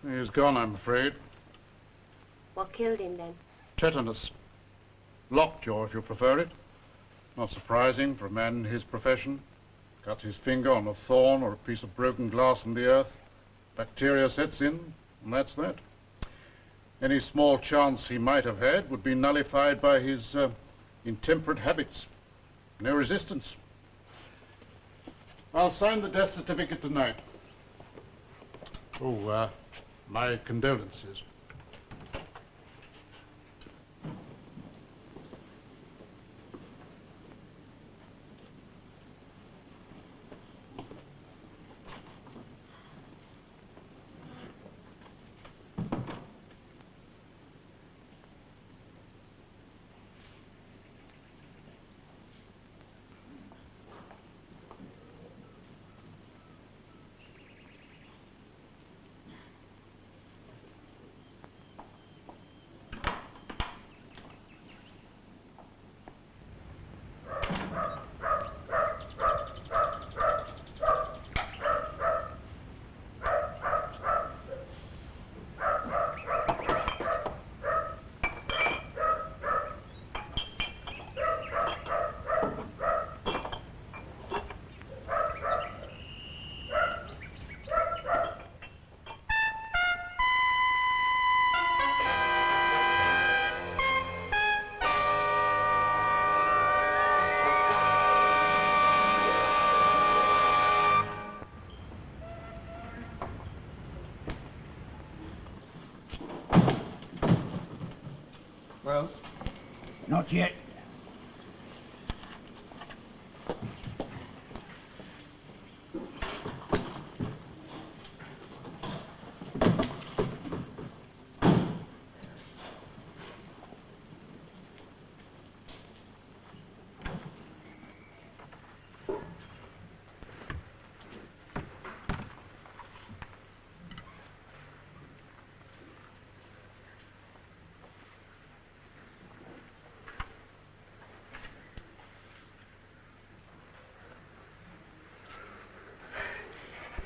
He's gone, I'm afraid. What killed him, then? Tetanus. Lockjaw, if you prefer it. Not surprising for a man in his profession. Cuts his finger on a thorn or a piece of broken glass from the earth. Bacteria sets in, and that's that. Any small chance he might have had would be nullified by his intemperate habits. No resistance. I'll sign the death certificate tonight. Oh, my condolences. Well? Not yet.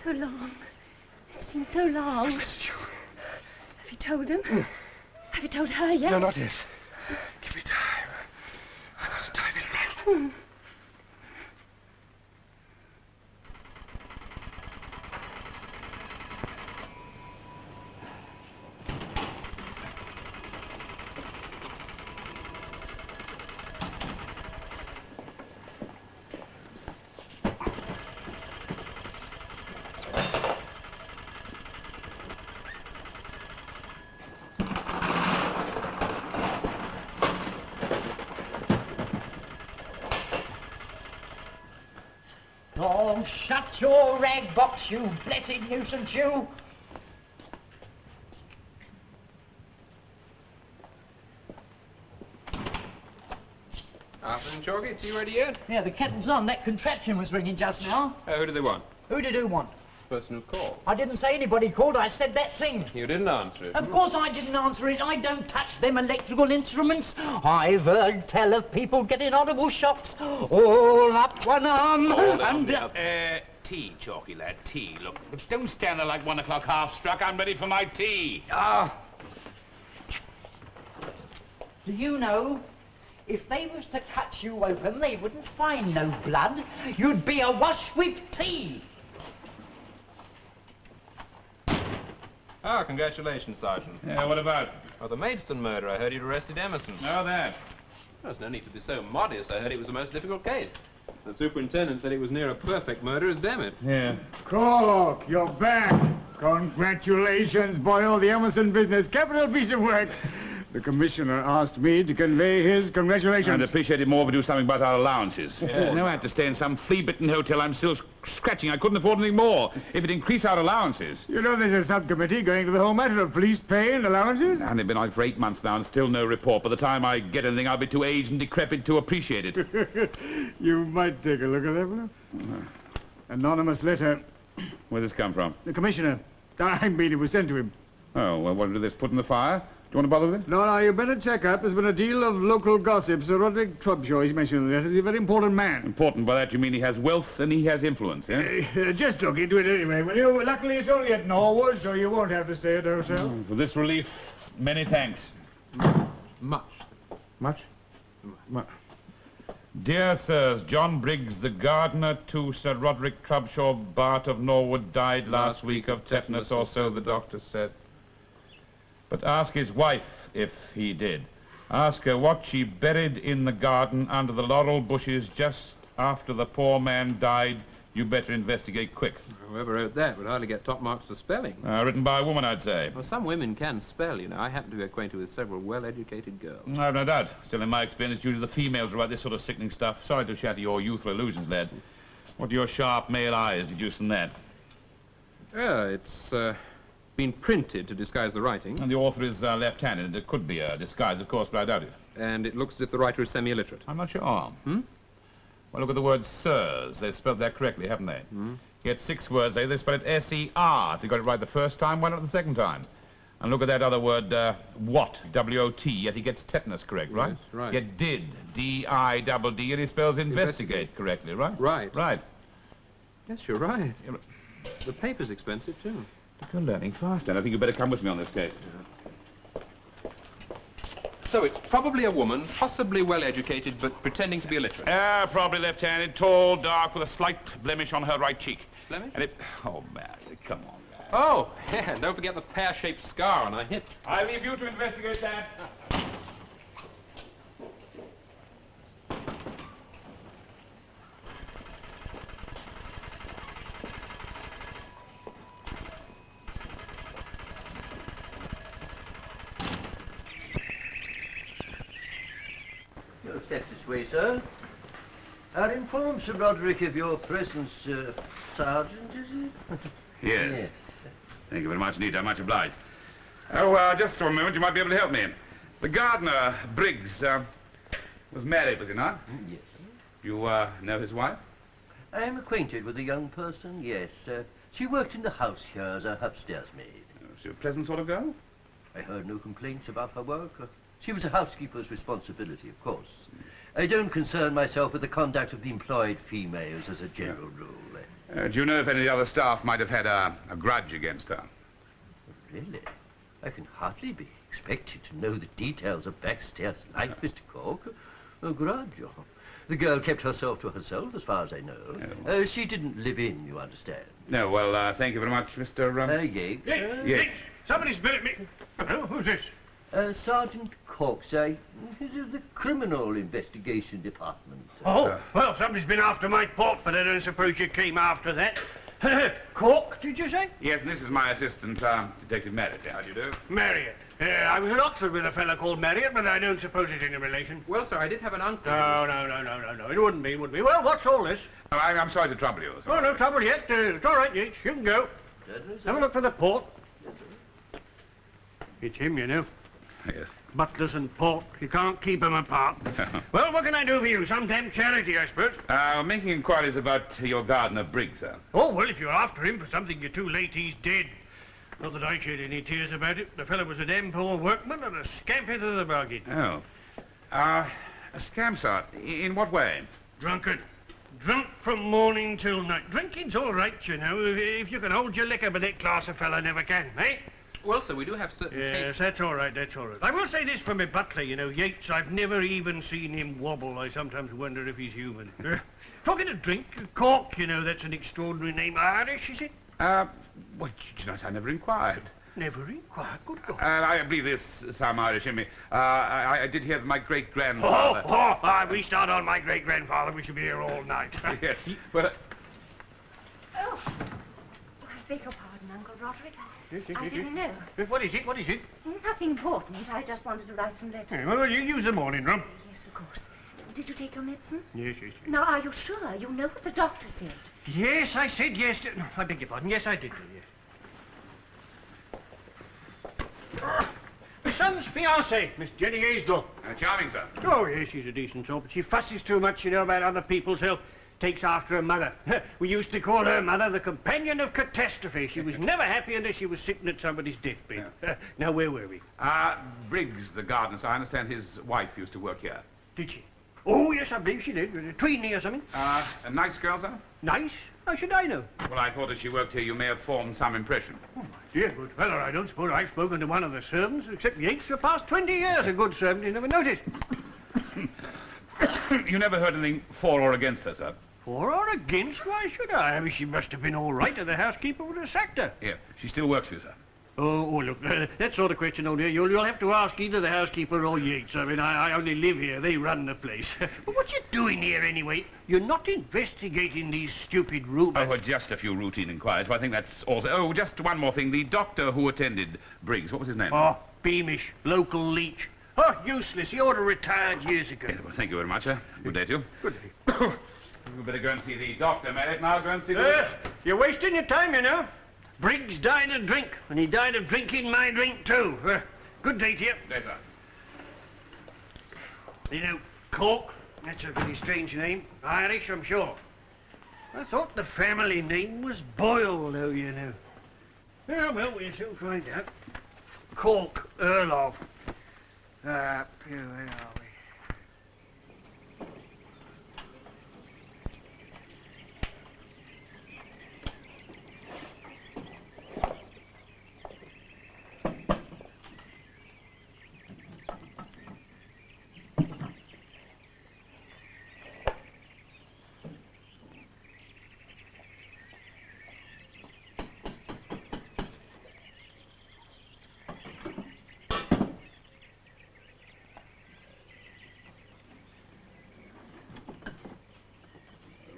So long. It seems so long. Mrs. Chu. Have you told them? Have you told her yet? No, not yet. Give me time. I got time in me. Oh, shut your rag box, you blessed nuisance, you! Afternoon, Chalky. Tea ready yet? Yeah, the kettle's on. That contraption was ringing just now. Who do they want? Who did who want? Person who called. I didn't say anybody called. I said that thing. You didn't answer it. Of course I didn't answer it. I don't touch them electrical instruments. I've heard tell of people getting audible shocks all up one arm. Hold on, and Tea, Chalky lad, tea. Look, don't stand there like 1 o'clock half struck. I'm ready for my tea. do you know, if they was to cut you open, they wouldn't find no blood. You'd be awash with tea. Ah, congratulations, Sergeant. Yeah, what about it? Oh, the Maidstone murder. I heard you'd arrested Emerson. How that? There's no need to be so modest. I heard it was the most difficult case. The superintendent said it was near a perfect murder as damn it. Yeah. Cork, you're back. Congratulations, boy. Oh, the Emerson business. Capital piece of work. The Commissioner asked me to convey his congratulations. I'd appreciate it more if we do something about our allowances. No, I have to stay in some flea-bitten hotel. I'm still scratching. I couldn't afford anything more. If it increased our allowances. You know there's a subcommittee going to the whole matter of police pay and allowances? And they've been out for 8 months now and still no report. By the time I get anything, I'll be too aged and decrepit to appreciate it. You might take a look at that one. Anonymous letter. Where's this come from? The Commissioner. I mean, it was sent to him. Oh, well, what did this put in the fire? Do you want to bother with it? No, you better check up. There's been a deal of local gossip. Sir Roderick Trubshaw, he's mentioned in the letter. He's a very important man. Important? By that you mean he has wealth and he has influence, yeah? Just look into it anyway, will you? Luckily, it's only at Norwood, so you won't have to stay at the hotel. For this relief, many thanks. Much. Much? Dear sirs, John Briggs, the gardener to Sir Roderick Trubshaw, Bart of Norwood, died last week of tetanus or so, the doctor said. But ask his wife if he did. Ask her what she buried in the garden under the laurel bushes just after the poor man died. You better investigate quick. Whoever wrote that would hardly get top marks for spelling. Written by a woman, I'd say. Well, some women can spell, you know. I happen to be acquainted with several well-educated girls. I've no doubt. Still, in my experience, due to the females who write this sort of sickening stuff. Sorry to shatter your youthful illusions, lad. What do your sharp male eyes deduce from that? It's been printed to disguise the writing. And the author is left-handed. It could be a disguise, of course, but I doubt it. And it looks as if the writer is semi-illiterate. I'm not sure. Hmm? Well, look at the word sirs. They've spelled that correctly, haven't they? Yet 6 words there. They spelled it S-E-R. If you got it right the first time, why not the second time? And look at that other word, what, W-O-T, yet he gets tetanus correct, right? Yes, right. Yet did, D-I-double-D, and he spells investigate correctly, right? Right. Right. Yes, you're right. The paper's expensive, too. You're learning fast, then. I think you better come with me on this case. So it's probably a woman, possibly well-educated, but pretending to be illiterate. Probably left-handed, tall, dark, with a slight blemish on her right cheek. Blemish? And it... Oh, Mary, come on, Mary. Oh, yeah, and don't forget the pear-shaped scar on her hips. I leave you to investigate that. You'll step this way, sir. I'll inform Sir Roderick of your presence, Sergeant, is it? Yes. Yes. Thank you very much indeed. I'm much obliged. Oh, just for a moment, you might be able to help me. The gardener, Briggs, was married, was he not? Yes. You, know his wife? I am acquainted with the young person, yes. She worked in the house here as a upstairs maid. Was she a pleasant sort of girl? I heard no complaints about her work. She was a housekeeper's responsibility, of course. I don't concern myself with the conduct of the employed females as a general rule. Do you know if any of the other staff might have had a grudge against her? Really? I can hardly be expected to know the details of backstairs life, Mr. Cork. A grudge? The girl kept herself to herself, as far as I know. Oh. She didn't live in, you understand. No, well, thank you very much, Mr. Yates. Yes. Somebody's been at me. Hello, who's this? Sergeant Cork, this is the Criminal Investigation Department. Oh, well, somebody's been after my port, but I don't suppose you came after that. Cork, did you say? Yes, and this is my assistant, Detective Marriott. How do you do? Marriott. I was in Oxford with a fellow called Marriott, but I don't suppose it's any relation. Well, sir, I did have an uncle. No. It wouldn't be. Well, what's all this? Oh, I'm sorry to trouble you. Oh, no trouble yet. It's all right, Yates. You can go. Have a look for the port. It's him, you know. Yes. Butlers and port. You can't keep them apart. Well, what can I do for you? Some damn charity, I suppose. Making inquiries about your gardener, Briggs, sir. Oh, well, if you're after him for something, you're too late. He's dead. Not that I shed any tears about it. The fellow was a damn poor workman and a scamp into the bargain. Oh. A scam, sir? In what way? Drunkard. Drunk from morning till night. Drinking's all right, you know, if you can hold your liquor, but that class of fella never can, eh? Well, sir, we do have certain Yes, cases. that's all right. I will say this for my butler, you know, Yates. I've never even seen him wobble. I sometimes wonder if he's human. Talking of drink, Cork, you know, that's an extraordinary name. Irish, is it? Well, you know, I never inquired. Never inquired. Good God. I believe there's some Irish in me. I did hear that my great-grandfather... We start on my great-grandfather. We should be here all night. Yes, well... beg your pardon, Uncle Roderick. Yes, yes, I yes, didn't yes. know. What is it? What is it? Nothing important. I just wanted to write some letters. Yeah, well, you use the morning room. Yes, of course. Did you take your medicine? Yes, yes, yes. Now, are you sure? You know what the doctor said. Yes, I said yes. No, I beg your pardon. Yes, I did. Yes. My son's fiancée, Miss Jenny Aisdell. Charming, sir. Oh, yes, she's a decent sort, but she fusses too much, you know, about other people's health. Takes after her mother. We used to call her mother the companion of catastrophe. She was never happy unless she was sitting at somebody's deathbed. Now, where were we? Briggs, the gardener, sir. I understand his wife used to work here. Did she? Oh, yes, I believe she did. A tweenie or something. A nice girl, sir? Nice? How should I know? Well, I thought as she worked here, you may have formed some impression. Oh, my dear good fellow, I don't suppose I've spoken to one of the servants, except Yates, for the past 20 years. A good servant you never noticed. You never heard anything for or against her, sir? For or against? Why should I? I mean, she must have been all right, or the housekeeper would have sacked her. Here, she still works here, sir. Oh, look, that sort of question, old dear, you'll have to ask either the housekeeper or Yates. I mean, I only live here. They run the place. But what you doing here, anyway? You're not investigating these stupid rumors. Oh, well, just a few routine inquiries. Well, I think that's all. Oh, just one more thing. The doctor who attended Briggs, what was his name? Oh, Beamish, local leech. Oh, useless. He ought to have retired years ago. Yes, well, thank you very much, sir. Good day to you. Good day. You better go and see the doctor, Merritt. Now go and see the... You're wasting your time, you know. Briggs died of drink, and he died of drinking my drink, too. Good day to you. Yes, sir. You know, Cork, that's a very strange name. Irish, I'm sure. I thought the family name was Boyle, though, you know. Well, we'll soon find out. Cork, Earl of. Where are we?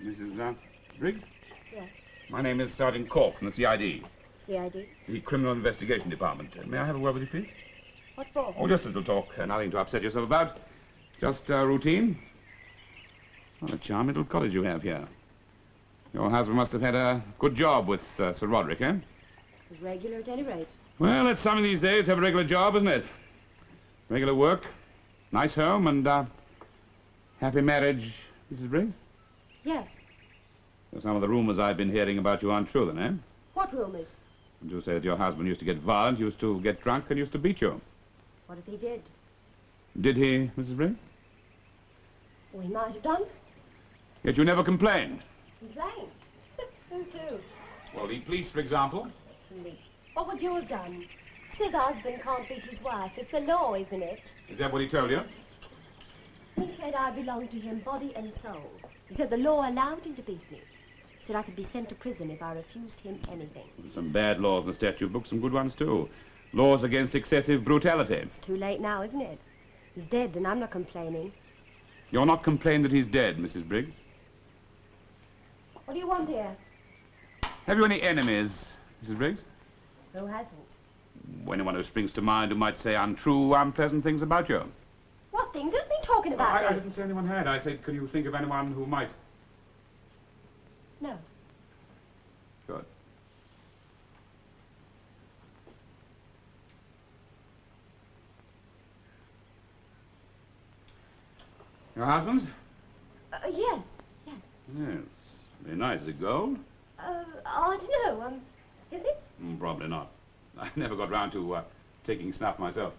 Mrs. Briggs? Yes. My name is Sergeant Cork from the CID, CID? the Criminal Investigation Department. May I have a word with you, please? What for? Oh, just a little talk. Nothing to upset yourself about. Just routine. What a charming little cottage you have here. Your husband must have had a good job with Sir Roderick, eh? It's regular at any rate. Well, it's something these days to have a regular job, isn't it? Regular work, nice home, and happy marriage, Mrs. Briggs? Yes. So some of the rumors I've been hearing about you aren't true, then, eh? What rumors? You say that your husband used to get violent, used to get drunk, and used to beat you. What if he did? Did he, Mrs. Briggs? Well, he might have done. Yet you never complained. Complain. Who to? Well, the police, for example. Police. What would you have done? His husband can't beat his wife. It's the law, isn't it? Is that what he told you? He said I belonged to him body and soul. He said the law allowed him to beat me. He said I could be sent to prison if I refused him anything. There's some bad laws in the statute book, some good ones, too. Laws against excessive brutality. It's too late now, isn't it? He's dead, and I'm not complaining. You're not complaining that he's dead, Mrs. Briggs? What do you want here? Have you any enemies, Mrs. Briggs? Who hasn't? Anyone who springs to mind who might say untrue, unpleasant things about you? What things? Who's been talking about I me? didn't say anyone had. I said, could you think of anyone who might? No. Good. Your husband? Yes. Yes. Yes. Very nice. Is it gold? I don't know. Is it? Probably not. I never got round to taking snuff myself.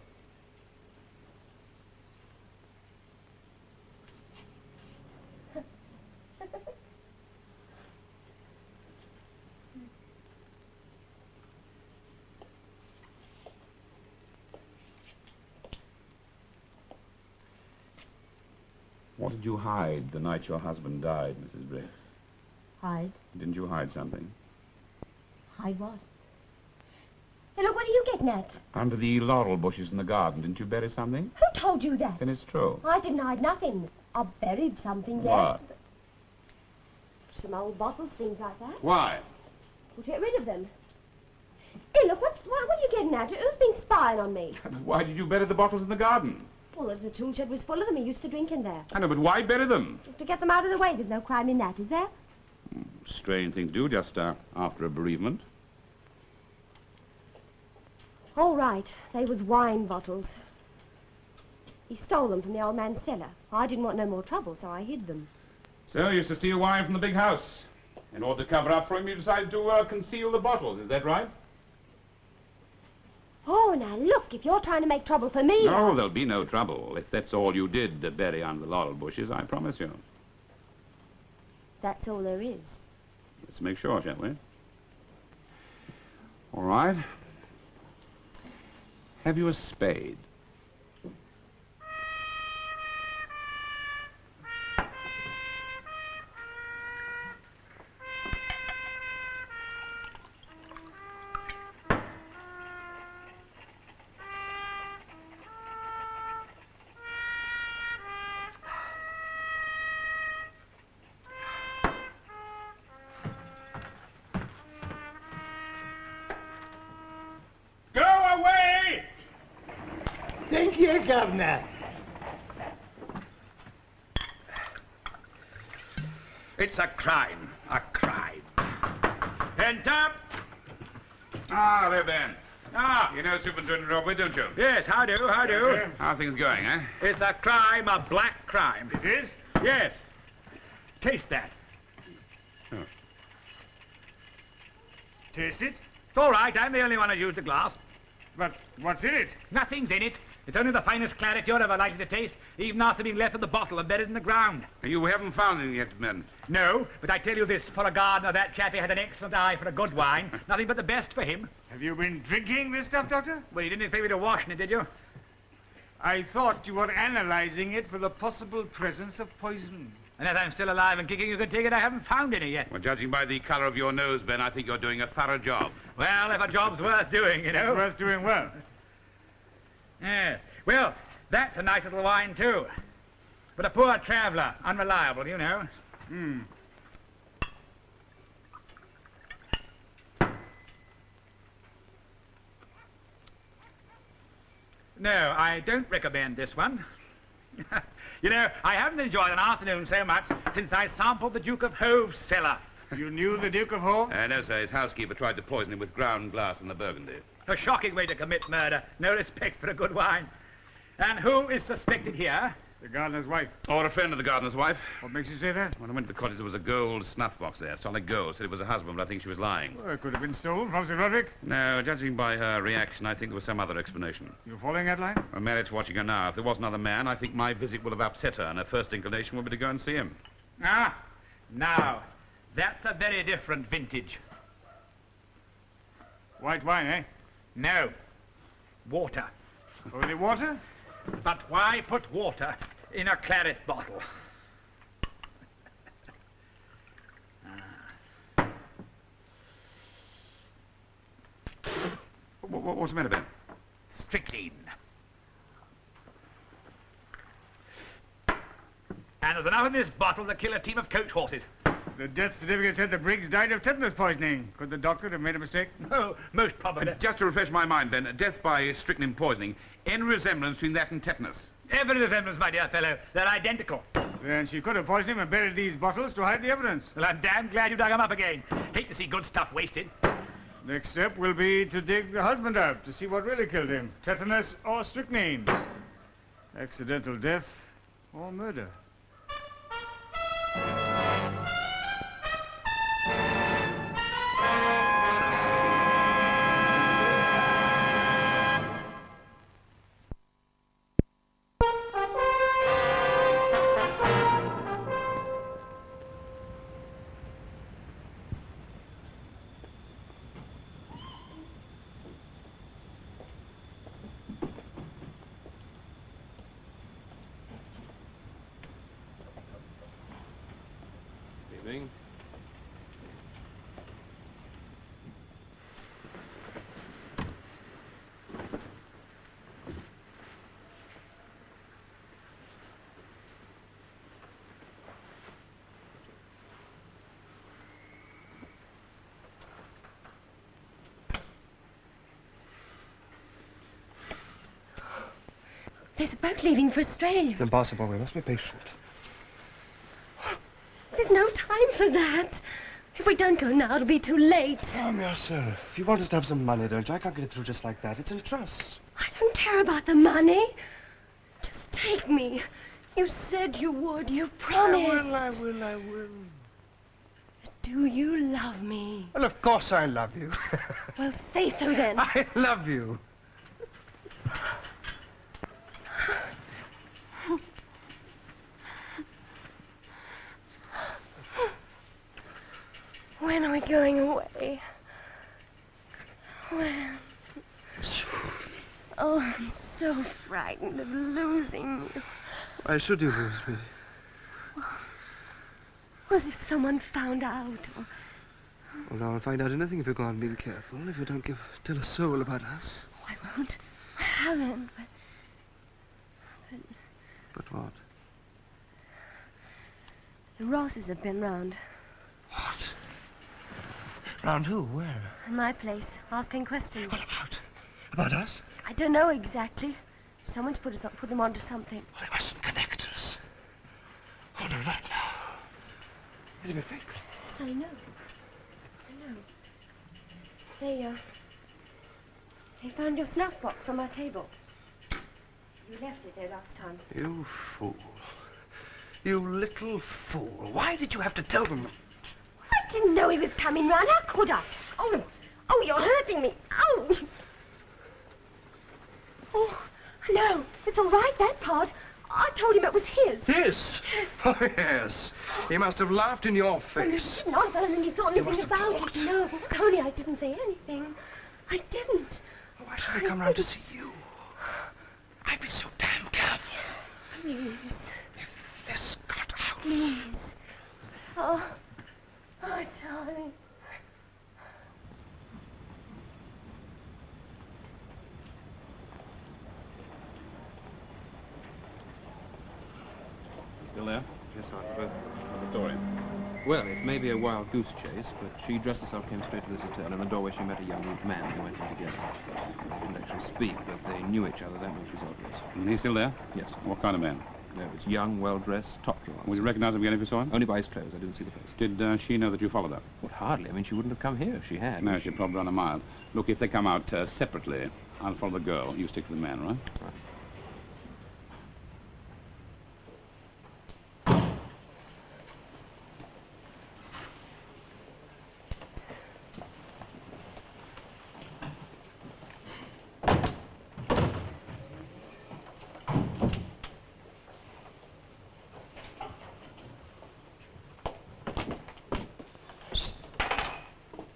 What did you hide the night your husband died, Mrs. Briggs? Hide? Didn't you hide something? Hide what? Hey, look, what are you getting at? Under the laurel bushes in the garden, didn't you bury something? Who told you that? Then it's true. I didn't hide nothing. I buried something, yes. What? Some old bottles, things like that. Why? We'll get rid of them. Hey, look, what are you getting at? Who's been spying on me? Why did you bury the bottles in the garden? Well, the tool shed was full of them. He used to drink in there. I know, but why bury them? To get them out of the way. There's no crime in that, is there? Strange thing to do just after a bereavement. All right. They was wine bottles. He stole them from the old man's cellar. I didn't want no more trouble, so I hid them. So you used to steal wine from the big house. In order to cover up for him, you decided to conceal the bottles. Is that right? Oh, now look, if you're trying to make trouble for me... No, there'll be no trouble. If that's all you did to bury under the laurel bushes, I promise you. That's all there is. Let's make sure, shall we? All right. Have you a spade? Thank you, Governor. It's a crime. A crime. Hands up! Ah, there, Ben. Ah, you know Superintendent Robert, don't you? Yes, how do, how do? How are things going, eh? It's a crime, a black crime. It is? Yes. Taste that. Oh. Taste it? It's all right, I'm the only one who used the glass. But what's in it? Nothing's in it. It's only the finest claret you're ever likely to taste, even after being left in the bottle and buried in the ground. You haven't found any yet, men. No, but I tell you this, for a gardener, that chappie had an excellent eye for a good wine. Nothing but the best for him. Have you been drinking this stuff, Doctor? Well, you didn't expect me to wash it, did you? I thought you were analyzing it for the possible presence of poison. And as I'm still alive and kicking, you can take it I haven't found any yet. Well, judging by the colour of your nose, Ben, I think you're doing a thorough job. Well, if a job's worth doing, you know. It's worth doing well. Yes. Well, that's a nice little wine, too. But a poor traveller, unreliable, you know. Hmm. No, I don't recommend this one. You know, I haven't enjoyed an afternoon so much since I sampled the Duke of Hove's cellar. You knew the Duke of Hove? No, sir. His housekeeper tried to poison him with ground glass and the Burgundy. A shocking way to commit murder. No respect for a good wine. And who is suspected here? The gardener's wife. Or a friend of the gardener's wife. What makes you say that? When I went to the cottage, there was a gold snuff box there. Solid gold. Said it was her husband, but I think she was lying. Well, it could have been stolen from Sir Roderick. No, judging by her reaction, I think there was some other explanation. You following that line? Well, Merritt's watching her now. If there was another man, I think my visit will have upset her, and her first inclination will be to go and see him. Ah, now, that's a very different vintage. White wine, eh? No, water. Only water? But why put water in a claret bottle? What's the matter, Ben? Strychnine. And there's enough in this bottle to kill a team of coach horses. The death certificate said the Briggs died of tetanus poisoning. Could the doctor have made a mistake? No, most probably. Just to refresh my mind, then, death by strychnine poisoning. Any resemblance between that and tetanus? Every resemblance, my dear fellow. They're identical. Then she could have poisoned him and buried these bottles to hide the evidence. Well, I'm damn glad you dug them up again. Hate to see good stuff wasted. Next step will be to dig the husband out to see what really killed him. Tetanus or strychnine. Accidental death or murder. There's a boat leaving for Australia. It's impossible. We must be patient. There's no time for that. If we don't go now, it'll be too late. Calm yourself. You want us to have some money, don't you? I can't get it through just like that. It's in trust. I don't care about the money. Just take me. You said you would. You promised. I will. Do you love me? Well, of course I love you. Well, say so then. I love you. When are we going away? When? Oh, I'm so frightened of losing you. Why should you lose me? As if someone found out. Or... Well, no one will find out anything if you go on being careful. If you don't tell a soul about us. Oh, I won't. I haven't, But what? The Rosses have been round. What? Round who? Where? In my place, asking questions. What about? About us? I don't know exactly. Someone's put them onto something. Well, they mustn't connect us. Oh, no, right now. It'll be fake. Yes, I know. They found your snuff box on my table. You left it there last time. You fool. You little fool. Why did you have to tell them? I didn't know he was coming round. How could I? Oh, you're hurting me. Oh, no, it's all right, that part. I told him it was his. His? Oh, yes. He must have laughed in your face. Not that he thought You anything must have about talked. it. No, only I didn't say anything. I didn't. Why should I come round to see you? I'd be so damn careful. Please. If this got out. Please. Oh, darling. Still there? Yes, sir. What's the story? Well, it may be a wild goose chase, but she dressed herself, came straight to this hotel. In the doorway, she met a young man. They went in together. They didn't actually speak, but they knew each other. That much was obvious. And he's still there? Yes. What kind of man? No, it's young, well-dressed, top class. Would you recognize him again if you saw him? Only by his clothes. I didn't see the face. Did she know that you followed her? Well, hardly. I mean, she wouldn't have come here if she had. No, she'd probably run a mile. Look, if they come out separately, I'll follow the girl. You stick to the man, right? Right.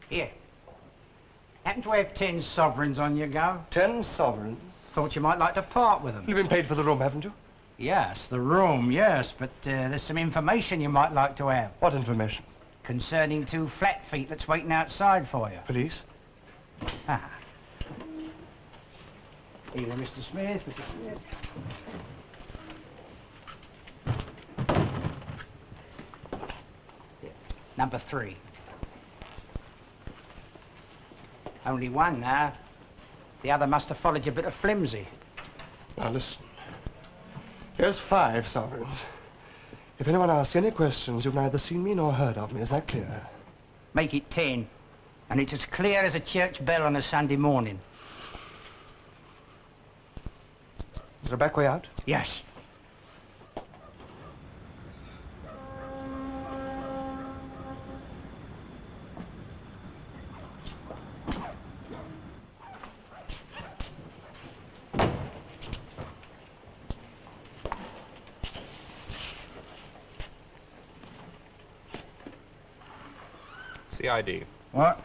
Here. Happen to have 10 sovereigns on your go? 10 sovereigns? Thought you might like to part with them. You've been paid for the room, haven't you? Yes, the room, yes, but there's some information you might like to have. What information? Concerning 2 flat feet that's waiting outside for you. Police? Ah. Here, Mr. Smith, Mr. Smith. Here, number 3. Only one now. The other must have followed you a bit of flimsy. Now, listen. Here's 5 sovereigns. If anyone asks any questions, you've neither seen me nor heard of me. Is that clear? Make it 10. And it's as clear as a church bell on a Sunday morning. Is there a back way out? Yes. CID. What?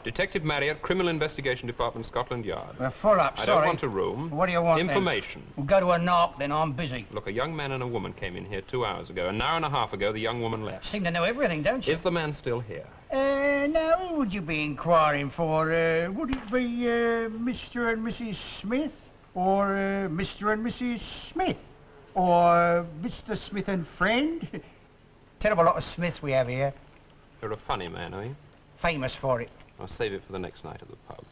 Detective Marriott, Criminal Investigation Department, Scotland Yard. We're full up, I sorry. don't want a room. What do you want, then? Information. We'll go to a knock, then. I'm busy. Look, a young man and a woman came in here 2 hours ago. An hour and a half ago, the young woman left. Seem to know everything, don't you? Is the man still here? Now, who would you be inquiring for? Would it be, Mr. and Mrs. Smith? Or, Mr. and Mrs. Smith? Or, Mr. Smith and friend? Terrible lot of Smiths we have here. You're a funny man, are you? Famous for it. I'll save it for the next night at the pub.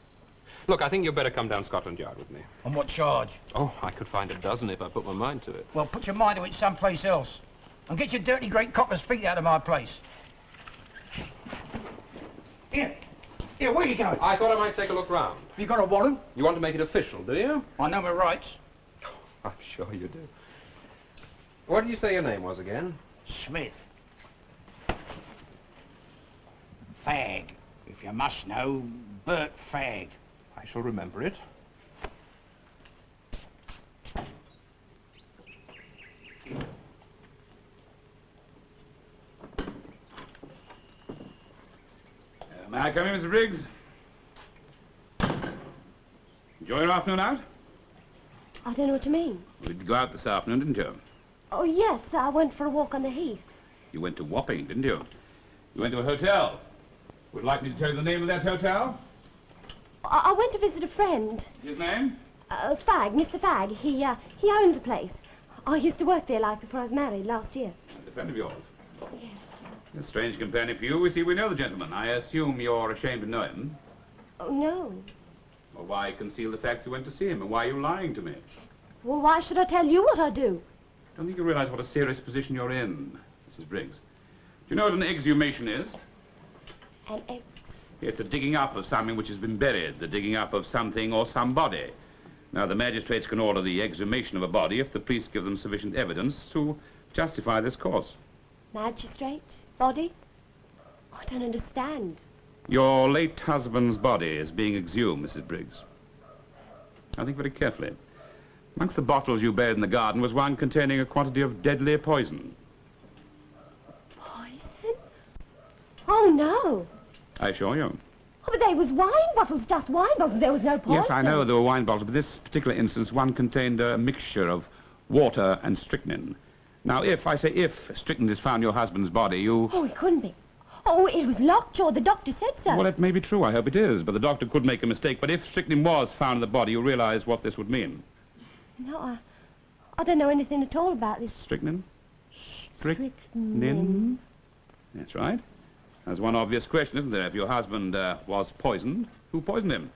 Look, I think you'd better come down Scotland Yard with me. On what charge? Oh, I could find a dozen if I put my mind to it. Well, put your mind to it someplace else. And get your dirty great copper's feet out of my place. Here, where are you going? I thought I might take a look round. You got a warrant? You want to make it official, do you? I know my rights. I'm sure you do. What did you say your name was again? Smith. Fagg. If you must know, Bert Fagg. I shall remember it. May I come in, Mr. Briggs? Enjoy your afternoon out? I don't know what you mean. You did go out this afternoon, didn't you? Oh, yes, I went for a walk on the heath. You went to Wapping, didn't you? You went to a hotel. Would you like me to tell you the name of that hotel? I went to visit a friend. His name? Fagg, Mr. Fagg. He owns a place. I used to work there before I was married last year. A friend of yours. Yes. A strange companion for you. We see we know the gentleman. I assume you're ashamed to know him. Oh, no. Well, why conceal the fact you went to see him, and why are you lying to me? Well, why should I tell you what I do? Don't think you realize what a serious position you're in, Mrs. Briggs. Do you know what an exhumation is? An ex... It's a digging up of something which has been buried, the digging up of something or somebody. Now, the magistrates can order the exhumation of a body if the police give them sufficient evidence to justify this course. Magistrate? Body? I don't understand. Your late husband's body is being exhumed, Mrs. Briggs. Now, think very carefully. Amongst the bottles you buried in the garden was one containing a quantity of deadly poison. Poison? Oh, no. I assure you. Oh, but they was wine bottles, just wine bottles. There was no poison. Yes, I know there were wine bottles, but this particular instance, one contained a mixture of water and strychnine. Now, if strychnine is found in your husband's body, you... Oh, it couldn't be. Oh, it was lockjaw. The doctor said so. Well, it may be true. I hope it is. But the doctor could make a mistake. But if strychnine was found in the body, you realize what this would mean. No, I don't know anything at all about this. Strychnine? Strychnine? That's right. There's one obvious question, isn't there? If your husband was poisoned, who poisoned him?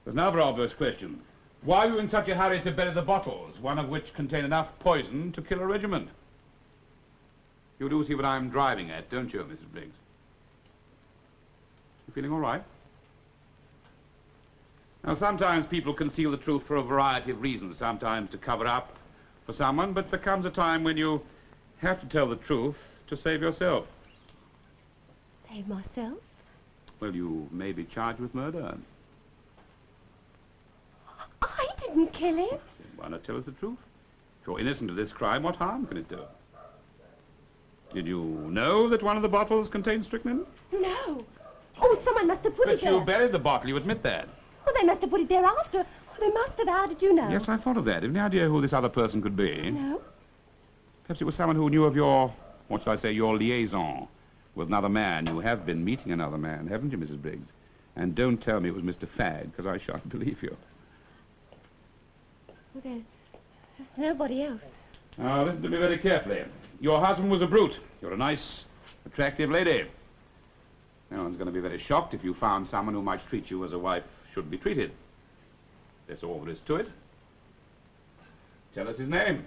There's another obvious question. Why were you in such a hurry to bury the bottles, one of which contained enough poison to kill a regiment? You do see what I'm driving at, don't you, Mrs. Briggs? You feeling all right? Now, sometimes people conceal the truth for a variety of reasons, sometimes to cover up for someone, but there comes a time when you have to tell the truth to save yourself. Save myself? Well, you may be charged with murder. I didn't kill him. Why not tell us the truth? If you're innocent of this crime, what harm can it do? Did you know that one of the bottles contained strychnine? No. Oh, someone must have put it But there. you buried the bottle, you admit that. Oh, they must have put it there after. Oh, they must have. How did you know? Yes, I thought of that. Have you any idea who this other person could be? No. Perhaps it was someone who knew of your, what shall I say, your liaison with another man. You have been meeting another man, haven't you, Mrs. Briggs? And don't tell me it was Mr. Fagg, because I shan't believe you. Well, there's nobody else. Now, listen to me very carefully. Your husband was a brute. You're a nice, attractive lady. No one's going to be very shocked if you found someone who might treat you as a wife should be treated. That's all there is to it. Tell us his name.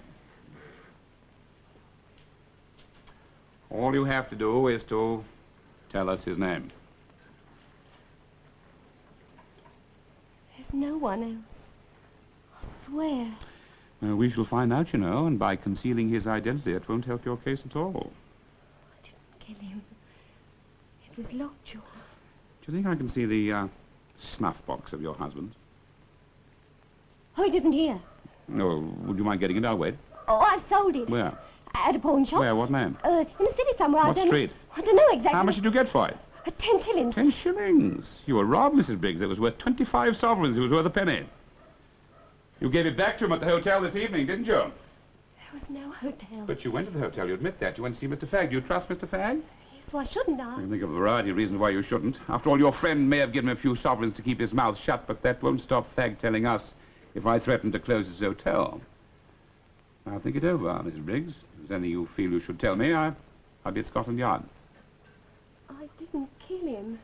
All you have to do is to tell us his name. There's no one else. I swear. We shall find out, you know, and by concealing his identity, it won't help your case at all. I didn't kill him. It was lockjaw. Do you think I can see the snuff box of your husband's? Oh, it isn't here. No, would you mind getting it? I'll wait. Oh, I've sold it. Where? At a pawn shop. Where? What name? In the city somewhere. What I don't street? I don't know exactly. How much did you get for it? 10 shillings. 10 shillings. You were robbed, Mrs. Briggs. It was worth 25 sovereigns. It was worth a penny. You gave it back to him at the hotel this evening, didn't you? There was no hotel. But you went to the hotel. You admit that. You went to see Mr. Fagg. Do you trust Mr. Fagg? Yes, why shouldn't I? I can think of a variety of reasons why you shouldn't. After all, your friend may have given him a few sovereigns to keep his mouth shut, but that won't stop Fagg telling us if I threaten to close his hotel. Now, think it over, Mrs. Briggs. If there's anything you feel you should tell me, I'll be at Scotland Yard. I didn't kill him.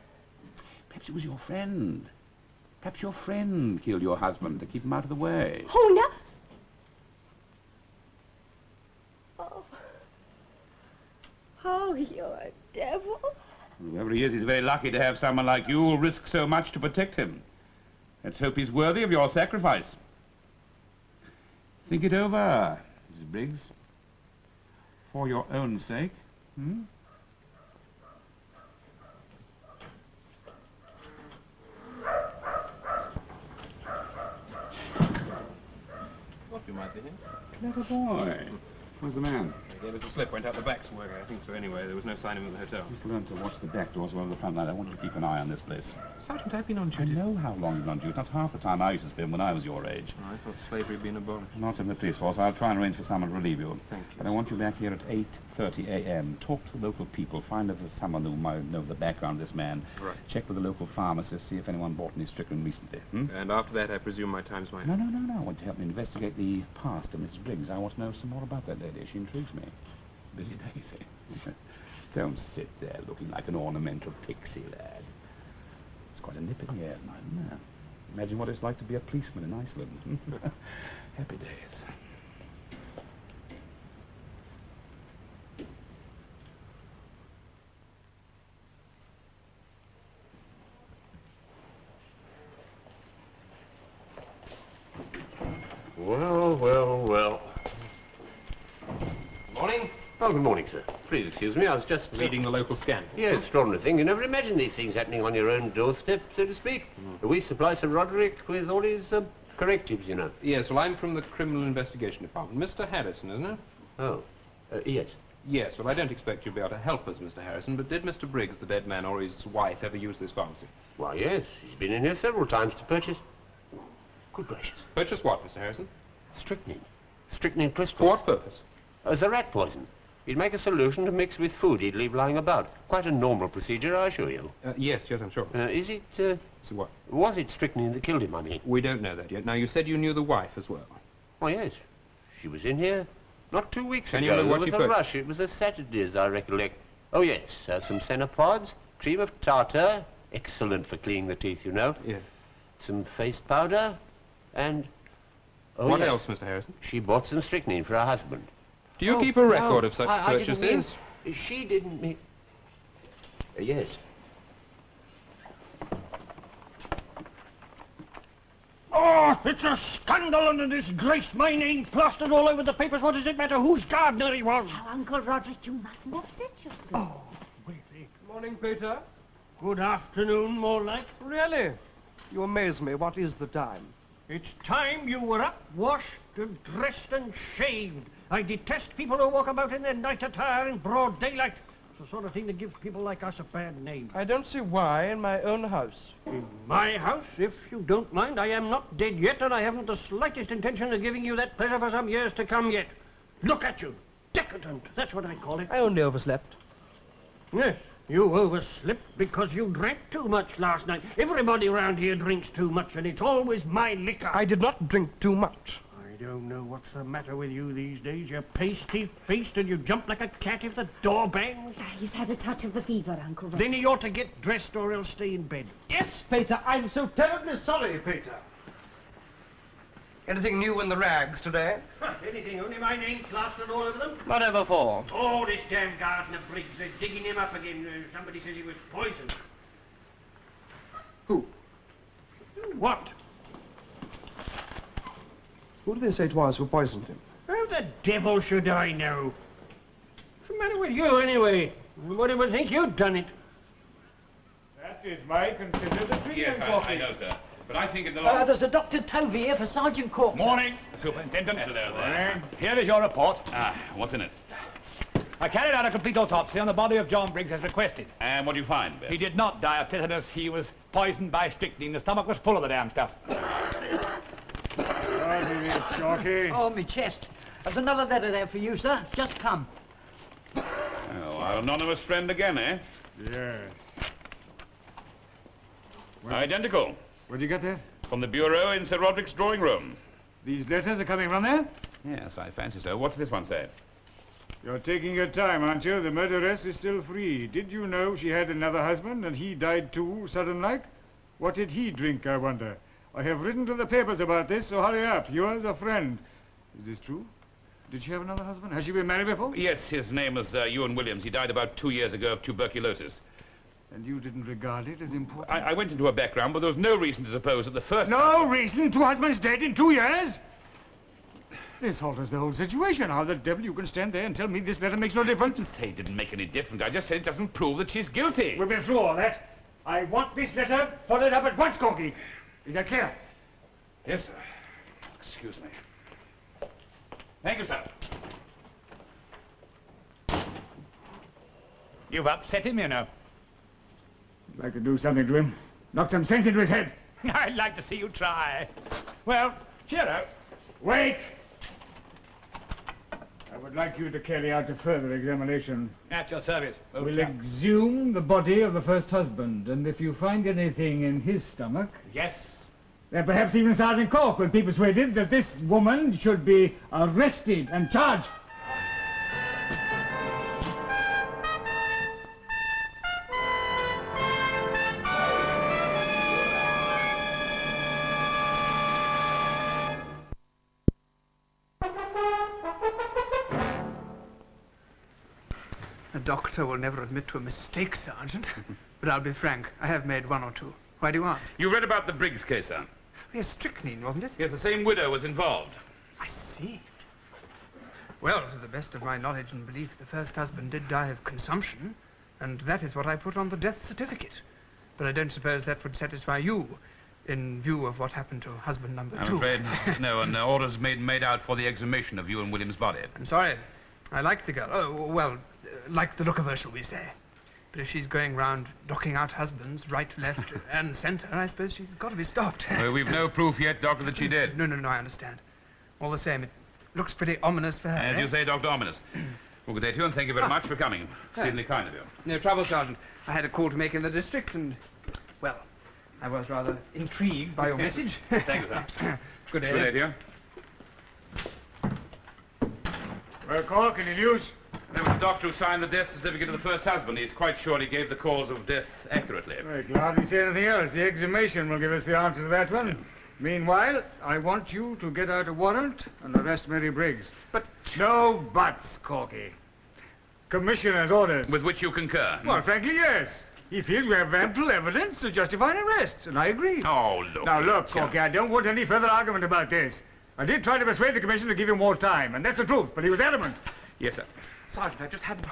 Perhaps it was your friend. Perhaps your friend killed your husband to keep him out of the way. Oh, no. Oh. Oh, you're a devil. Whoever he is, he's very lucky to have someone like you who'll risk so much to protect him. Let's hope he's worthy of your sacrifice. Think it over, Mrs. Briggs. For your own sake. Hmm? What you might be here? Clever boy. Where's the man? He gave us a slip, went out the back working, I think so anyway. There was no sign of him at the hotel. Just learn to watch the back doors as well as the front line. I want you to keep an eye on this place. Sergeant, I've been on I duty. know how long you've been on duty. Not half the time I used to spend when I was your age. Oh, I thought slavery had been abolished. Not in the police force. I'll try and arrange for someone to relieve you. Thank you. But I want you back here at 8:30 a.m. Talk to the local people. Find if there's someone who might know the background of this man. Right. Check with the local pharmacist, see if anyone bought any strychnine recently. Hmm? And after that, I presume my time's mine. No. I want you to help me investigate the past of Mrs. Briggs. I want to know some more about that lady. She intrigues me. Busy day, see? Don't sit there looking like an ornamental pixie, lad. It's quite a nip in the air tonight, isn't there? Imagine what it's like to be a policeman in Iceland. Happy days. Well. Morning. Oh, good morning, sir. Please excuse me, I was just... Reading the local scan. Yes, extraordinary thing. You never imagine these things happening on your own doorstep, so to speak. We supply Sir Roderick with all his correctives, you know. Yes, well, I'm from the Criminal Investigation Department. Mr. Harrison, isn't it? Oh, yes. Yes, well, I don't expect you'll be able to help us, Mr. Harrison, but did Mr. Briggs, the dead man, or his wife ever use this pharmacy? Why, yes. He's been in here several times to purchase... Good gracious. Purchase what, Mr. Harrison? Strychnine. Strychnine crystals. For what purpose? As a rat poison. He'd make a solution to mix with food he'd leave lying about. Quite a normal procedure, I assure you. Yes, I'm sure. Is it, So what? was it strychnine that killed him, I mean? We don't know that yet. Now, you said you knew the wife as well. Oh, yes. She was in here not 2 weeks Can ago. you know what there she was a put? rush. It was a Saturday, as I recollect. Oh, yes. Some Cenopods, cream of tartar, excellent for cleaning the teeth, you know. Yes. Some face powder, and... Oh, What yes. else, Mr. Harrison? She bought some strychnine for her husband. Do you Oh, keep a record no, of such I purchases? didn't mean... She didn't mean... yes. Oh, it's a scandal and a disgrace. My name plastered all over the papers. What does it matter whose gardener he was? Now, Uncle Roderick, you mustn't upset yourself. Oh, really? Morning, Peter. Good afternoon, more like. Really? You amaze me. What is the time? It's time you were up, washed and dressed and shaved. I detest people who walk about in their night attire in broad daylight. It's the sort of thing that gives people like us a bad name. I don't see why in my own house. In my house, if you don't mind, I am not dead yet, and I haven't the slightest intention of giving you that pleasure for some years to come yet. Look at you. Decadent. That's what I call it. I only overslept. Yes, you overslept because you drank too much last night. Everybody around here drinks too much, and it's always my liquor. I did not drink too much. I don't know what's the matter with you these days. You're pasty-faced and you jump like a cat if the door bangs. He's had a touch of the fever, Uncle Roderick. Then he ought to get dressed or else stay in bed. Yes, Peter, I'm so terribly sorry, Peter. Anything new in the rags today? Anything, only my name plastered all over them. Whatever for? Oh, this damn gardener Briggs, they're digging him up again. Somebody says he was poisoned. Who? What? Who do they say it was who poisoned him? How the devil should I know? What's the matter with you, anyway? Nobody would think you'd done it. That is my considered opinion, Yes, Corky. I know, sir. But I think in the long... There's a Dr. Tovey here for Sergeant Cork. Morning. Superintendent. Hello there. Here is your report. Ah, what's in it? I carried out a complete autopsy on the body of John Briggs as requested. And what do you find, Ben? He did not die of tetanus. He was poisoned by strychnine. The stomach was full of the damn stuff. Oh, me chest. There's another letter there for you, sir. Just come. Oh, our anonymous friend again, eh? Yes. Identical. Where'd you get that? From the bureau in Sir Roderick's drawing room. These letters are coming from there? Yes, I fancy so. What does this one say? You're taking your time, aren't you? The murderess is still free. Did you know she had another husband and he died too, sudden-like? What did he drink, I wonder? I have written to the papers about this, so hurry up. Yours, a friend. Is this true? Did she have another husband? Has she been married before? Yes, his name was Ewan Williams. He died about 2 years ago of tuberculosis. And you didn't regard it as important? I went into her background, but there was no reason to suppose that the first... No reason? 2 husbands dead in 2 years? This alters the whole situation. How the devil you can stand there and tell me this letter makes no difference? I didn't say it didn't make any difference. I just said it doesn't prove that she's guilty. We've been through all that. I want this letter followed up at once, Corky. Is that clear? Yes, sir. Excuse me. Thank you, sir. You've upset him, you know. I'd like to do something to him. Knock some sense into his head. I'd like to see you try. Well, cheer up. Wait! I would like you to carry out a further examination. At your service. We'll exhume the body of the first husband, and if you find anything in his stomach... Yes. Then perhaps even Sergeant Cork will be persuaded that this woman should be arrested and charged. A doctor will never admit to a mistake, Sergeant. But I'll be frank, I have made 1 or 2. Why do you ask? You read about the Briggs case, sir? Yes, strychnine, wasn't it? Yes, the same widow was involved. I see. Well, to the best of my knowledge and belief, the first husband did die of consumption, and that is what I put on the death certificate. But I don't suppose that would satisfy you, in view of what happened to husband number 2. I'm afraid no, and orders made out for the exhumation of Ewan Williams' body. I'm sorry. I like the girl. Oh, well, like the look of her, shall we say. But if she's going round knocking out husbands, right, left, and centre, I suppose she's got to be stopped. Well, we've no proof yet, Doctor, that she did. No, I understand. All the same, it looks pretty ominous for her. As you say, Dr. Ominous. Well, good day to you, and thank you very much for coming. Exceedingly kind of you. No trouble, Sergeant. I had a call to make in the district, and, well, I was rather intrigued by your message. Thank you, sir. Good day. Good day to you. Well, Cork, any news? There was a doctor who signed the death certificate of the first husband. He's quite sure he gave the cause of death accurately. Very glad he said anything else. The exhumation will give us the answer to that one. Yeah. Meanwhile, I want you to get out a warrant and arrest Mary Briggs. But... No buts, Corky. Commissioner's orders. With which you concur? Well, frankly, yes. He feels we have ample evidence to justify an arrest, and I agree. Oh, look. Now, look, Corky, I don't want any further argument about this. I did try to persuade the Commissioner to give you more time, and that's the truth, but he was adamant. Yes, sir. Sergeant, I just had...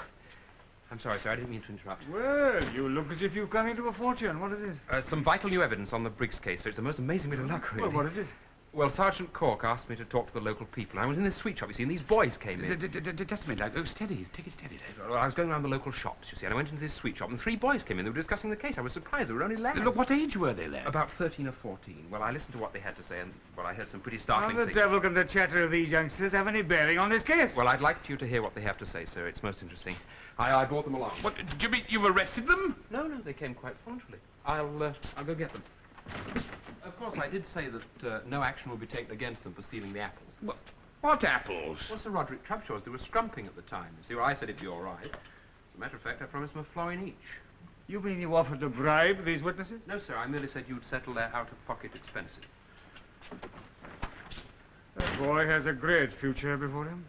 I'm sorry, sir, I didn't mean to interrupt. Well, you look as if you've come into a fortune. What is it? Some vital new evidence on the Briggs case, sir. It's the most amazing bit of luck, really. Well, what is it? Well, Sergeant Cork asked me to talk to the local people. I was in this sweet shop, you see, and these boys came in. Just a minute. Oh, steady. Take it steady. Well, I was going around the local shops, you see, and I went into this sweet shop, and 3 boys came in. They were discussing the case. I was surprised. They were only lads. Look, what age were they, lads? About 13 or 14. Well, I listened to what they had to say, and, well, I heard some pretty startling How the things. devil can the chatter of these youngsters have any bearing on this case? Well, I'd like you to hear what they have to say, sir. It's most interesting. I brought them along. What, do you mean you've arrested them? No, they came quite voluntarily. I'll go get them. Of course, I did say that no action will be taken against them for stealing the apples. What apples? Well, Sir Roderick Trubshaw's. They were scrumping at the time. You see, well, I said it'd be all right. As a matter of fact, I promised them a florin each. You mean you offered to bribe these witnesses? No, sir. I merely said you'd settle their out-of-pocket expenses. That boy has a great future before him.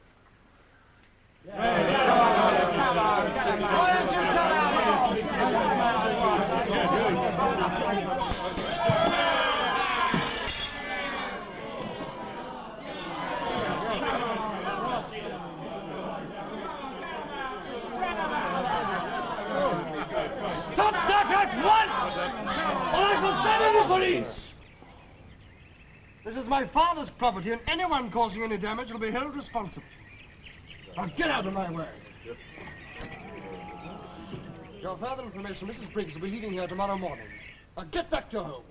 Stop that at once! Or I shall send in the police! This is my father's property, and anyone causing any damage will be held responsible. Now get out of my way. Your further information, Mrs. Briggs will be leaving here tomorrow morning. Now get back to Holmes.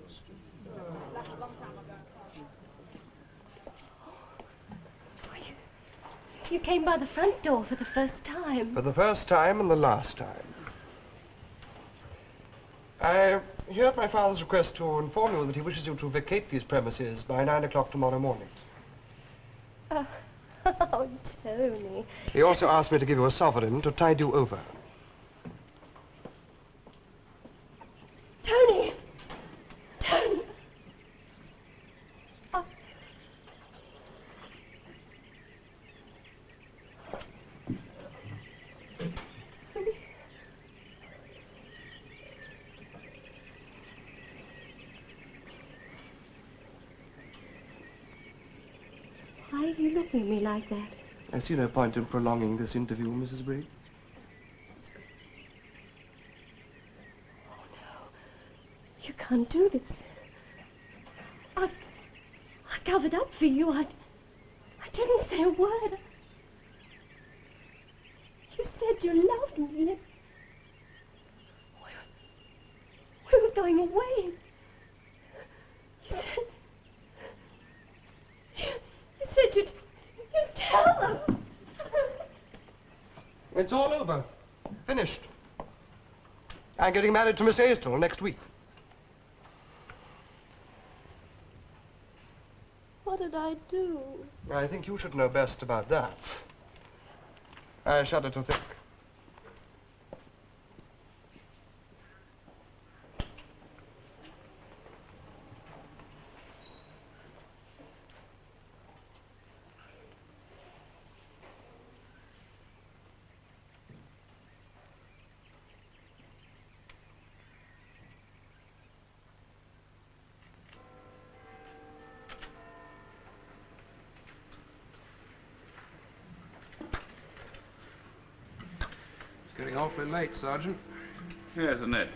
You came by the front door for the first time. For the first time and the last time. I hear at my father's request to inform you that he wishes you to vacate these premises by 9 o'clock tomorrow morning. Oh, Tony. He also asked me to give you a sovereign to tide you over. Tony! Why are you looking at me like that? I see no point in prolonging this interview, Mrs. Briggs. Oh, no. You can't do this. I covered up for you. I didn't say a word. You said you loved me and we were going away. You said you'd tell them. It's all over. Finished. I'm getting married to Miss Aistell next week. What did I do? I think you should know best about that. I shudder to think. Getting awfully late, Sergeant. Yes, isn't it?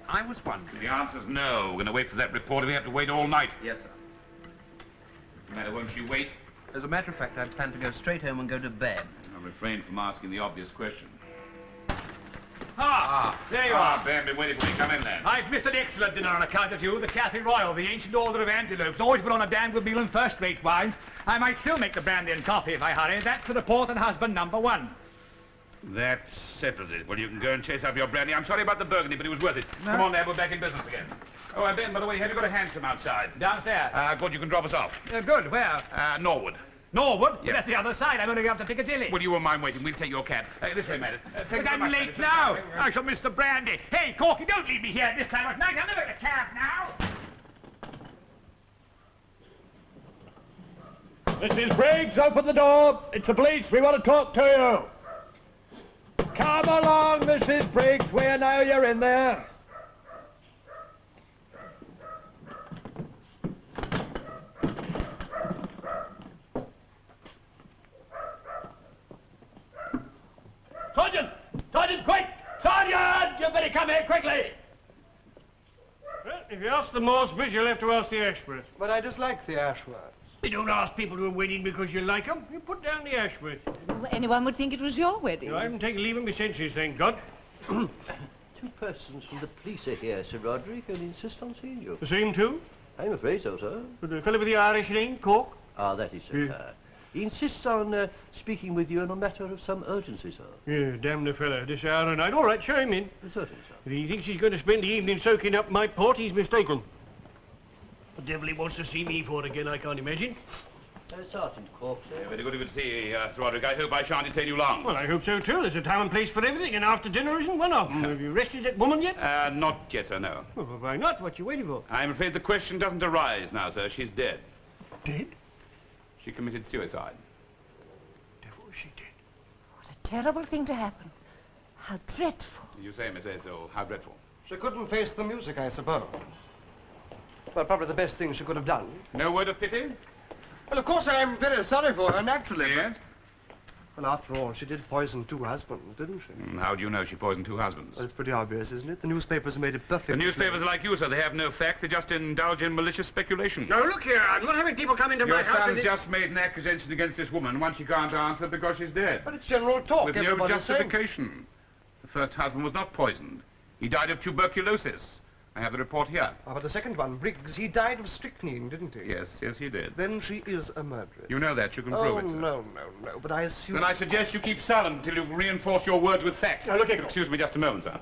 I was wondering. The answer's no. We're going to wait for that report. We have to wait all night. Yes, sir. What's the matter, won't she wait? As a matter of fact, I plan to go straight home and go to bed. I'll refrain from asking the obvious question. There you are. Bambi, waiting for you. Come in then. I've missed an excellent dinner on account of you. The Cathy Royal, the ancient order of antelopes. Always put on a damn good meal and first-rate wines. I might still make the brandy and coffee if I hurry. That's the report on husband number 1. That settles it. Well, you can go and chase up your brandy. I'm sorry about the burgundy, but it was worth it. Come on, Dad. We're back in business again. Oh, Ben, by the way, have you got a hansom outside? Downstairs. Good. You can drop us off. Good. Where? Norwood. Norwood? Yes. That's the other side. I'm only going up to Piccadilly. Well, you won't mind waiting. We'll take your cab. This way, Madam. But I'm late now. I shall miss the brandy. Hey, Corky, don't leave me here at this time of night. I'll never get a cab now. Mrs. Briggs, open the door. It's the police. We want to talk to you. Come along, Mrs. Briggs. We know you're in there. Sergeant! Sergeant, quick! Sergeant! You better come here quickly! Well, if you ask the Moresbys, you'll have to ask the Ashworths. But I dislike the Ashworths. You don't ask people who are waiting because you like them. You put down the Ashworths. Well, anyone would think it was your wedding. I haven't taken leave of my senses, thank God. 2 persons from the police are here, Sir Roderick, and insist on seeing you. The same two? I'm afraid so, sir. The fellow with the Irish name, Cork? Ah, that is so, sir. He insists on speaking with you on a matter of some urgency, sir. Yeah, damn the fellow, this hour of night. All right, show him in. Certainly, sir. If he thinks he's going to spend the evening soaking up my port, he's mistaken. The devil he wants to see me for again, I can't imagine. Sergeant Cork, sir. Very good to see you, Sir Roderick. I hope I shan't detain you long. Well, I hope so, too. There's a time and place for everything, and after dinner isn't one of them. Have you arrested that woman yet? Not yet, sir, no. Well, why not? What you waiting for? I'm afraid the question doesn't arise now, sir. She's dead. Dead? She committed suicide. Devil, she dead. What a terrible thing to happen. How dreadful. You say, Miss Aistell, how dreadful. She couldn't face the music, I suppose. Well, probably the best thing she could have done. No word of pity? Well, of course, I'm very sorry for her, naturally. Yes? Well, after all, she did poison 2 husbands, didn't she? How do you know she poisoned 2 husbands? Well, it's pretty obvious, isn't it? The newspapers made it perfect. The newspapers are like you, sir. They have no facts. They just indulge in malicious speculation. Now, look here. I'm not having people come into my house. Your son's just made an accusation against this woman, one she can't answer because she's dead. But it's general talk. With no Everybody's justification. The first husband was not poisoned. He died of tuberculosis. I have the report here. Ah, but the second one, Briggs, he died of strychnine, didn't he? Yes, he did. Then she is a murderess. You know that. You can prove it, sir. No, but I assume... Then I suggest you keep silent until you reinforce your words with facts. Now, look here. Excuse me just a moment, sir.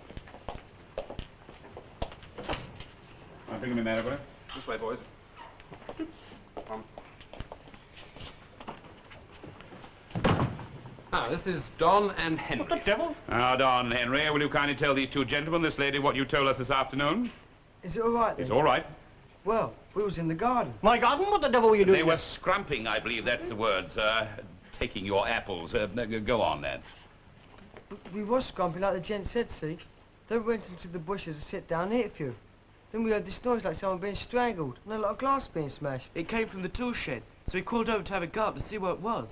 I'll bring him in there, will you? This way, boys. This is Don and Henry. What the devil? Now, Don and Henry, will you kindly tell these 2 gentlemen, this lady, what you told us this afternoon? Is it all right then? It's all right. Well, we was in the garden. My garden? What the devil were you doing? They were scrumping, I believe that's the word, sir. Taking your apples. Go on, then. We was scrumping like the gent said, see? They went into the bushes to sit down and eat a few. Then we heard this noise like someone being strangled and a lot of glass being smashed. It came from the tool shed, so we called over to have a go up to see what it was.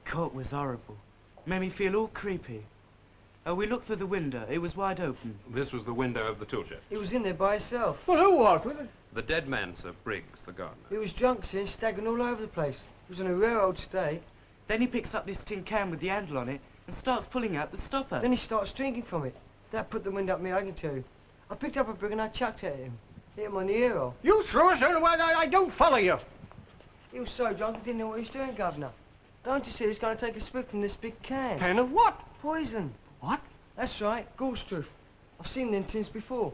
Cork was horrible. Made me feel all creepy. We looked through the window. It was wide open. This was the window of the tool shed. He was in there by himself. Well, who was with it? The dead man, Sir Briggs, the gardener. He was drunk, sir, and staggering all over the place. He was in a rare old state. Then he picks up this tin can with the handle on it and starts pulling out the stopper. Then he starts drinking from it. That put the wind up me, I can tell you. I picked up a brick and I chucked it at him. Hit him on the ear off. You threw us out of the way. I don't follow you. He was so drunk he didn't know what he was doing, Governor. Don't you see he's going to take a swig from this big can? Can of what? Poison. What? That's right, gorse truth. I've seen them tins before.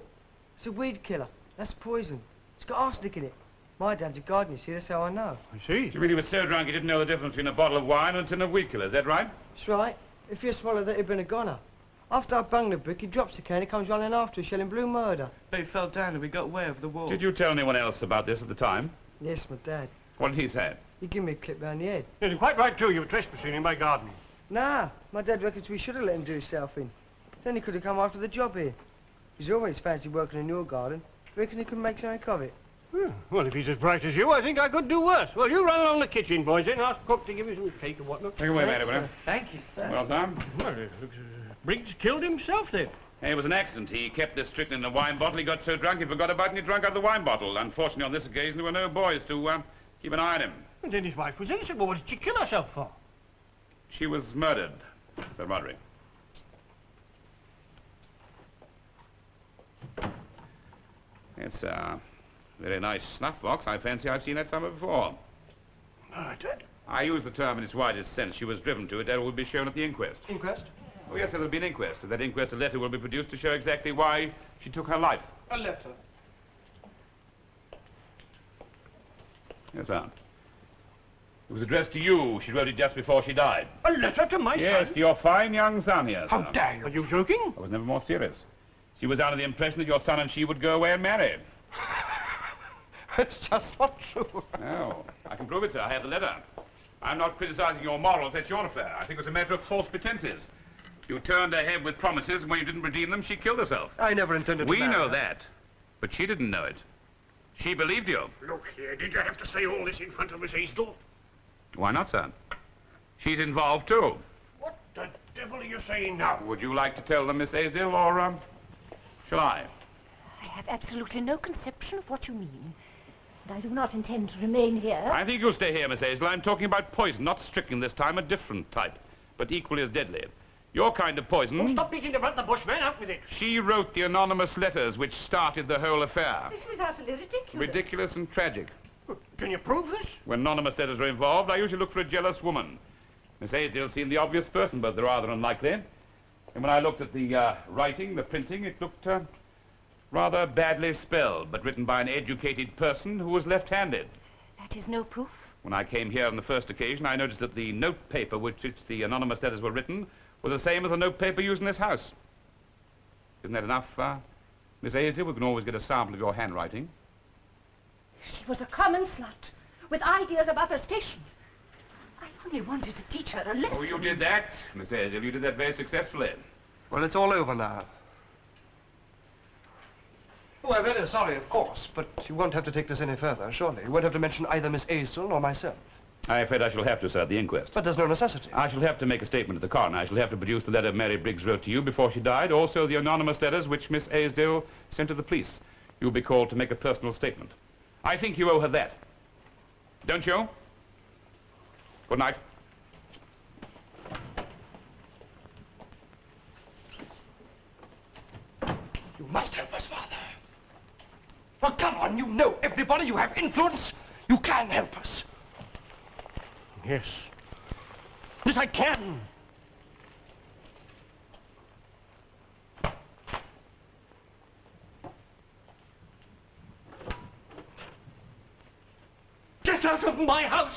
It's a weed killer. That's poison. It's got arsenic in it. My dad's a gardener, you see, that's how I know. I see. He really was so drunk he didn't know the difference between a bottle of wine and a tin of weed killer, is that right? That's right. If you swallowed that, he'd been a goner. After I bunged the brick, he drops the can, he comes running after us, yelling blue murder. They fell down and we got way over the wall. Did you tell anyone else about this at the time? Yes, my dad. What did he say? He gave me a clip round the head. Yes, you're quite right, too. You were trespassing in my garden. Nah, my dad reckons we should have let him do himself in. Then he could have come after the job here. He's always fancied working in your garden. Reckon he could make something of it. Well, if he's as bright as you, I think I could do worse. Well, you run along the kitchen, boys, then ask cook to give you some cake or whatnot. Take away, madam. Thank you, sir. Well done. Well, it looks Briggs killed himself, then. It was an accident. He kept this strychnine in a wine bottle. He got so drunk he forgot about it and he drank out of the wine bottle. Unfortunately, on this occasion, there were no boys to keep an eye on him. And then his wife was innocent. Well, what did she kill herself for? She was murdered, Sir Roderick. It's a very nice snuff box. I fancy I've seen that somewhere before. Murdered? I use the term in its widest sense. She was driven to it. That will be shown at the inquest. Inquest? Oh, yes, there will be an inquest. At that inquest, a letter will be produced to show exactly why she took her life. A letter? Yes, sir. It was addressed to you. She wrote it just before she died. A letter to my son? Yes, to your fine young son here, How sir. dare you? Are you joking? I was never more serious. She was under the impression that your son and she would go away and marry. It's just not true. No, I can prove it, sir. I have the letter. I'm not criticizing your morals. That's your affair. I think it was a matter of false pretenses. You turned her head with promises, and when you didn't redeem them, she killed herself. I never intended to We marry know her. that, but she didn't know it. She believed you. Look here, did you have to say all this in front of Miss Hazel? Why not, sir? She's involved, too. What the devil are you saying now? Would you like to tell them, Miss Aisdale, or shall I? I have absolutely no conception of what you mean. And I do not intend to remain here. I think you'll stay here, Miss Aisdale. I'm talking about poison, not strychnine this time, a different type, but equally as deadly. Your kind of poison... Oh, stop beating about the bush, man. Out with it. She wrote the anonymous letters which started the whole affair. This is utterly ridiculous. Ridiculous and tragic. Can you prove this? When anonymous letters are involved, I usually look for a jealous woman. Miss Aisdale seemed the obvious person, but they're rather unlikely. And when I looked at the writing, the printing, it looked rather badly spelled, but written by an educated person who was left-handed. That is no proof. When I came here on the first occasion, I noticed that the note paper which the anonymous letters were written was the same as the note paper used in this house. Isn't that enough, Miss Aisdale? We can always get a sample of your handwriting. She was a common slut with ideas of other station. I only wanted to teach her a lesson. Oh, you did that, Miss Aisdale. You did that very successfully. Well, it's all over now. Oh, I'm very sorry, of course, but you won't have to take this any further, surely. You won't have to mention either Miss Aisdale or myself. I'm afraid I shall have to, sir, at the inquest. But there's no necessity. I shall have to make a statement to the coroner. I shall have to produce the letter Mary Briggs wrote to you before she died, also the anonymous letters which Miss Aisdale sent to the police. You'll be called to make a personal statement. I think you owe her that. Don't you? Good night. You must help us, Father. Well, come on, you know everybody. You have influence. You can help us. Yes. Yes, I can. Get out of my house!